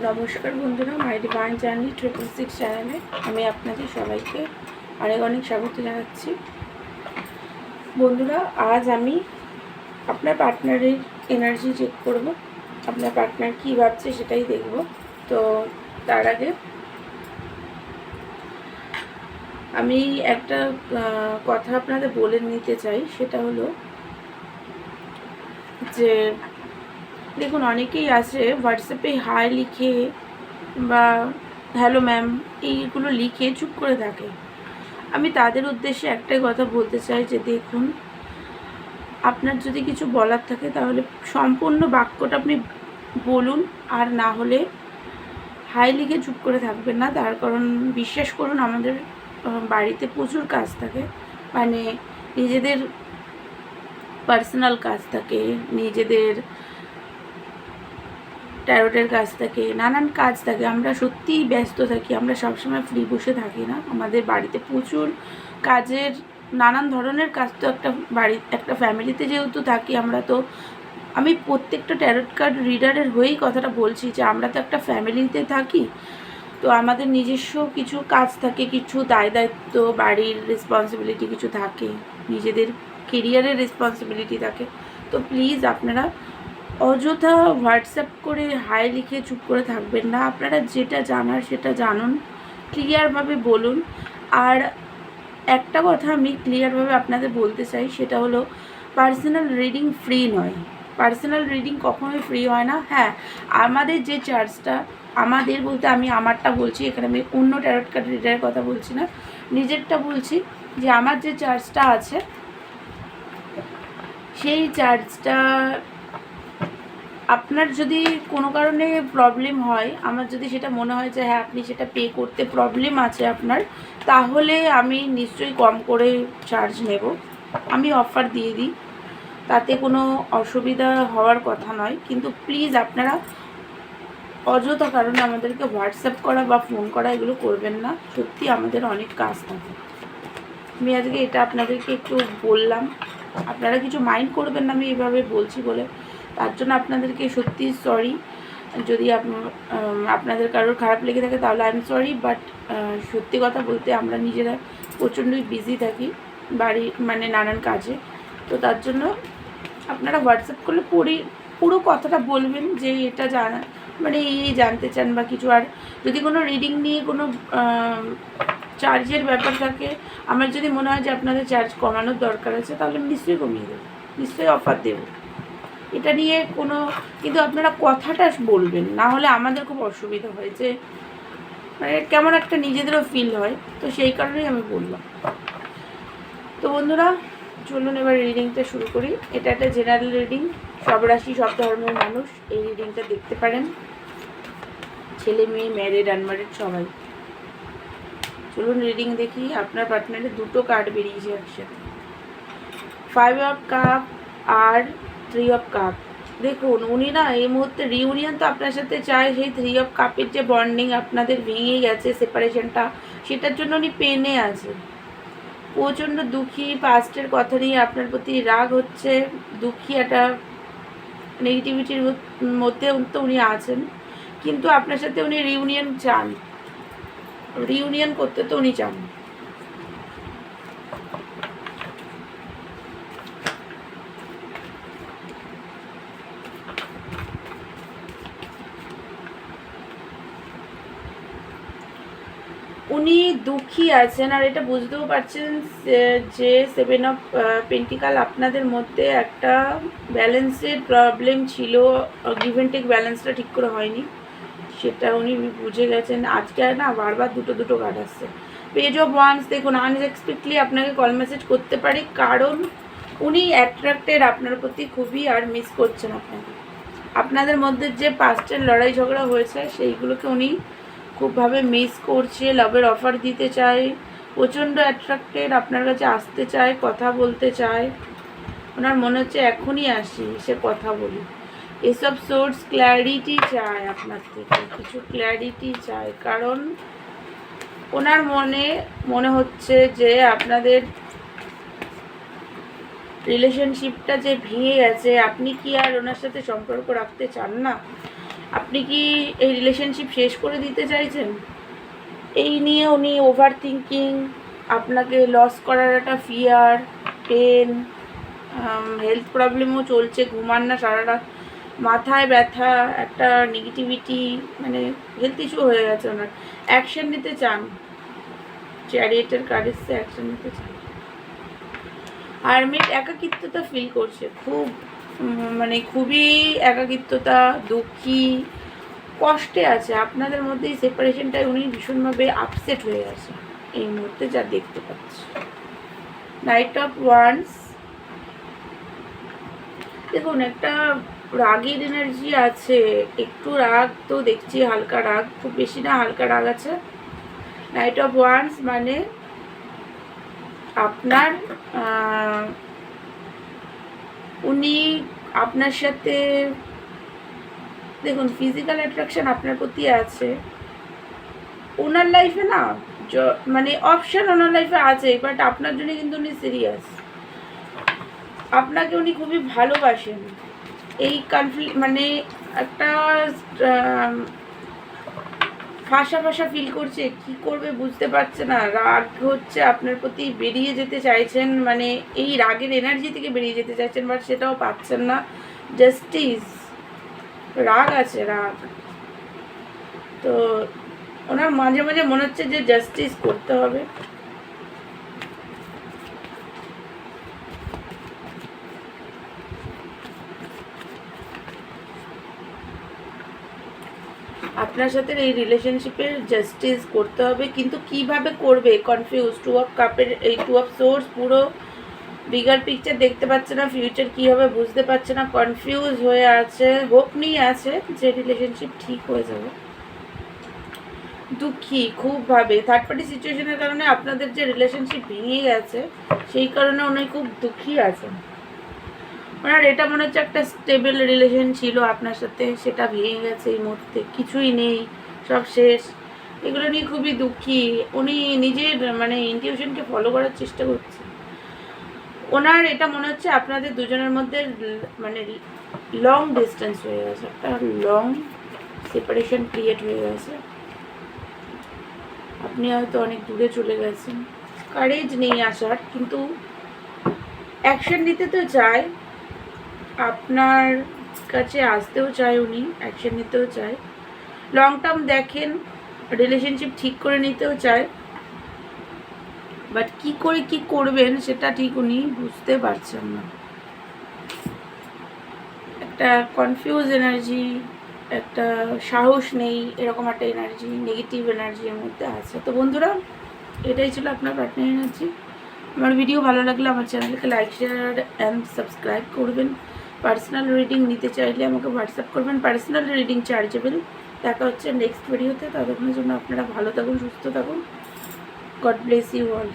নমস্কার বন্ধুরা, মাই divine journey 666 চ্যানেলে আমি আপনাদের সবাইকে অনেক অনেক স্বাগত জানাচ্ছি। বন্ধুরা, আজ আমি আপনার পার্টনারের এনার্জি চেক করব। আপনার পার্টনার কী ভাবছে সেটাই দেখব। তো তার আগে আমি একটা কথা আপনাদের বলে নিতে চাই, সেটা হলো যে দেখুন, অনেকেই আছে হোয়াটসঅ্যাপে হাই লিখে বা হ্যালো ম্যাম এইগুলো লিখে চুপ করে থাকে। আমি তাদের উদ্দেশ্যে একটাই কথা বলতে চাই যে দেখুন, আপনার যদি কিছু বলার থাকে তাহলে সম্পূর্ণ বাক্যটা আপনি বলুন, আর না হলে হাই লিখে চুপ করে থাকবেন না। তার কারণ বিশ্বাস করুন, আমাদের বাড়িতে প্রচুর কাজ থাকে, মানে নিজেদের পার্সোনাল কাজ থাকে, নিজেদের ট্যারোটের কাজ থাকে, নানান কাজ থাকে। আমরা সত্যিই ব্যস্ত থাকি, আমরা সবসময় ফ্রি বসে থাকি না। আমাদের বাড়িতে প্রচুর কাজের নানান ধরনের কাজ তো একটা ফ্যামিলিতে যেহেতু থাকি আমরা, তো আমি প্রত্যেকটা ট্যারোট কার্ড রিডারের হয়েই কথাটা বলছি যে আমরা তো একটা ফ্যামিলিতে থাকি। তো আমাদের নিজস্ব কিছু কাজ থাকে, কিছু দায়িত্ব, বাড়ির রেসপন্সিবিলিটি কিছু থাকে, নিজেদের কেরিয়ারের রেসপন্সিবিলিটি থাকে। তো প্লিজ আপনারা অযথা হোয়াটসঅ্যাপ করে হাই লিখে চুপ করে থাকবেন না। আপনারা যেটা জানার সেটা জানুন, ক্লিয়ারভাবে বলুন। আর একটা কথা আমি ক্লিয়ারভাবে আপনাদের বলতে চাই, সেটা হলো পার্সোনাল রিডিং ফ্রি নয়। পার্সোনাল রিডিং কখনোই ফ্রি হয় না। হ্যাঁ, আমাদের যে চার্জটা, আমাদের বলতে আমি আমারটা বলছি, এখানে আমি অন্য ট্যারট কার্ড রিডারের কথা বলছি না, নিজেরটা বলছি, যে আমার যে চার্জটা আছে সেই চার্জটা আপনার যদি কোনো কারণে প্রবলেম হয়, আমার যদি সেটা মনে হয় যে হ্যাঁ আপনি সেটা পে করতে প্রবলেম আছে আপনার, তাহলে আমি নিশ্চয়ই কম করে চার্জ নেব। আমি অফার দিয়ে দিই, তাতে কোনো অসুবিধা হওয়ার কথা নয়। কিন্তু প্লিজ আপনারা অযথা কারণে আমাদেরকে হোয়াটসঅ্যাপ করা বা ফোন করা এগুলো করবেন না। সত্যি আমাদের অনেক কাজ থাকে। আমি আজকে এটা আপনাদেরকে একটু বললাম, আপনারা কিছু মাইন্ড করবেন না আমি এইভাবে বলছি বলে। তার জন্য আপনাদেরকে সত্যি সরি। যদি আপনাদের কারোর খারাপ লেগে থাকে তাহলে আই এম সরি, বাট সত্যি কথা বলতে আমরা নিজেরা প্রচণ্ডই বিজি থাকি মানে নানান কাজে। তো তার জন্য আপনারা হোয়াটসঅ্যাপ করলে পুরো কথাটা বলবেন, যে এটা জানা মানে এই জানতে চান বা কিছু। আর যদি কোনো রিডিং নিয়ে কোনো চার্জের ব্যাপার থাকে, আমার যদি মনে হয় যে আপনাদের চার্জ কমানোর দরকার আছে, তাহলে আমি নিশ্চয়ই কমিয়ে দেবো, নিশ্চয়ই অফার দেবো। এটা নিয়ে কোনো, কিন্তু আপনারা কথাটা বলবেন, না হলে আমাদের খুব অসুবিধা হয়, যে মানে কেমন একটা নিজেদেরও ফিল হয়। তো সেই কারণেই আমি বললাম। তো বন্ধুরা, চলুন এবার রিডিংটা শুরু করি। এটা একটা জেনারেল রিডিং, সব রাশি সব ধর্মের মানুষ এই রিডিংটা দেখতে পারেন, ছেলে মেয়ে, ম্যারিড আনম্যারিড সবাই। চলুন রিডিং দেখি। আপনার পার্টনারের দুটো কার্ড বেরিয়েছে একসাথে, 5 অফ কাপ আর 3 অফ কাপ। দেখুন, উনি না এই মুহূর্তে রিউনিয়ন তো আপনার সাথে চায়। সেই 3 অফ কাপের যে বন্ডিং আপনাদের ভেঙে গেছে, সেপারেশনটা, সেটার জন্য উনি পেনে আছে, প্রচণ্ড দুঃখী। পাস্টের কথা নিয়ে আপনার প্রতি রাগ হচ্ছে, দুঃখী, একটা নেগেটিভিটির মধ্যে তো উনি আছেন। কিন্তু আপনার সাথে উনি রিউনিয়ন চান, রিউনিয়ন করতে তো উনি চান। উনি দুঃখী আছেন, আর এটা বুঝতেও পারছেন যে 7 অফ পেন্টিকাল আপনাদের মধ্যে একটা ব্যালেন্সের প্রবলেম ছিল, গিভ অ্যান্ড টেক ব্যালেন্সটা ঠিক করে হয়নি, সেটা উনি বুঝে গেছেন। আজকে না বারবার দুটো কার্ড আসছে। পেজ অফ ওয়ান্স, দেখুন আনএক্সপেক্টলি আপনাকে কল মেসেজ করতে পারে, কারণ উনি অ্যাট্রাক্টেড আপনার প্রতি খুবই, আর মিস করছেন আপনাকে। আপনাদের মধ্যে যে পাস্টের লড়াই ঝগড়া হয়েছে সেইগুলোকে উনি খুবভাবে মিস করছে, লাভের অফার দিতে চায়, প্রচণ্ড অ্যাট্রাক্টেড, আপনার কাছে আসতে চায়, কথা বলতে চায়। ওনার মনে হচ্ছে এখনই আসি, সে কথা বলি। এসব সোর্স ক্ল্যারিটি চায় আপনার থেকে, কিছু ক্ল্যারিটি চায়, কারণ ওনার মনে হচ্ছে যে আপনাদের রিলেশনশিপটা যে ভেঙে গেছে, আপনি কি আর ওনার সাথে সম্পর্ক রাখতে চান না? আপনি কি এই রিলেশনশিপ শেষ করে দিতে চাইছেন? এই নিয়ে উনি ওভার থিঙ্কিং, আপনাকে লস করার একটা ফিয়ার, পেন, হেলথ প্রবলেমও চলছে, ঘুমান না সারা রাত, মাথায় ব্যথা, একটা নেগেটিভিটি, মানে হেলথ ইস্যু হয়ে গেছে ওনার। অ্যাকশন নিতে চান, চ্যারিয়েটের কার্ড এসে অ্যাকশন নিতে চান। হারমিট একাকিত্বতা ফিল করছে খুব, মানে খুবই একাকিত্বতা, দুঃখী, কষ্টে আছে। আপনাদের মধ্যে এই সেপারেশনটায় উনি ভীষণভাবে আপসেট হয়ে আছে এই মুহূর্তে, যা দেখতে পাচ্ছি। নাইট অফ ওয়ান্স, দেখুন একটা রাগের এনার্জি আছে, একটু রাগ তো দেখছি, হালকা রাগ, খুব বেশি না, হালকা রাগ আছে। নাইট অফ ওয়ান্স মানে আপনার উনি আপনার সাথে, দেখুন ফিজিক্যাল অ্যাট্রাকশন আপনার প্রতি আছে, ওনার লাইফে না মানে অপশন ওনার লাইফে আছে, বাট আপনার জন্য কিন্তু উনি সিরিয়াস, আপনাকে উনি খুবই ভালোবাসেন। এই কনফ্লিক্ট মানে একটা ফাঁসা ফাঁসা ফিল করছে, কি করবে বুঝতে পারছে না, রাগ হচ্ছে আপনার প্রতি, বেরিয়ে যেতে চাইছেন, মানে এই রাগের এনার্জি থেকে বেরিয়ে যেতে চাইছেন, বাট সেটাও পাচ্ছেন না। জাস্টিস, রাগ আছে, রাগ। তো ওনার মাঝে মাঝে মনে হচ্ছে যে জাস্টিস করতে হবে। আপনার সাথে এই রিলেশনশিপের জাস্টিস করতে হবে, কিন্তু কিভাবে করবে কনফিউজ। 2 অফ কাপের, এই 2 অফ সোর্স পুরো বিগার পিকচার দেখতে পাচ্ছে না, ফিউচার কী হবে বুঝতে পারছে না, কনফিউজ হয়ে আছে, হোপ নিয়ে আছে যে রিলেশনশিপ ঠিক হয়ে যাবে। দুঃখী খুবভাবে, থার্ড পার্টি সিচুয়েশনের কারণে আপনাদের যে রিলেশনশিপ ভেঙে গেছে, সেই কারণে উনি খুব দুঃখী আছেন। ওনার এটা মনে হচ্ছে একটা স্টেবল রিলেশন ছিল আপনার সাথে, সেটা ভেঙে গেছে এই মুহূর্তে, কিছুই নেই, সব শেষ, এগুলো নিয়ে খুবই দুঃখী। উনি নিজের মানে ইনটিউশনকে ফলো করার চেষ্টা করছেন। ওনার এটা মনে হচ্ছে আপনাদের দুজনের মধ্যে মানে লং ডিস্টেন্স হয়ে গেছে, একটা লং সেপারেশন ক্রিয়েট হয়ে গেছে, আপনি হয়তো অনেক দূরে চলে গেছেন। কারেজ নেই আসার, কিন্তু অ্যাকশন নিতে তো চায়, আপনার কাছে আসতেও চায় উনি, অ্যাকশন নিতেও চায়, লং টার্ম দেখেন, রিলেশনশিপ ঠিক করে নিতেও চায়, বাট কি করে কি করবেন সেটা ঠিক উনি বুঝতে পারছেন না। একটা কনফিউজ এনার্জি, একটা সাহস নেই, এরকম একটা এনার্জি, নেগেটিভ এনার্জির মধ্যে আছে। তো বন্ধুরা, এটাই ছিল আপনার পার্টনার এনার্জি। আমার ভিডিও ভালো লাগলে আমার চ্যানেলকে লাইক, শেয়ার অ্যান্ড সাবস্ক্রাইব করবেন। পার্সোনাল রিডিং নিতে চাইলে আমাকে হোয়াটসঅ্যাপ করবেন, পার্সোনাল রিডিং চার্জেবল। দেখা হচ্ছে নেক্সট ভিডিওতে, ততক্ষণের জন্য আপনারা ভালো থাকুন, সুস্থ থাকুন। God bless you all.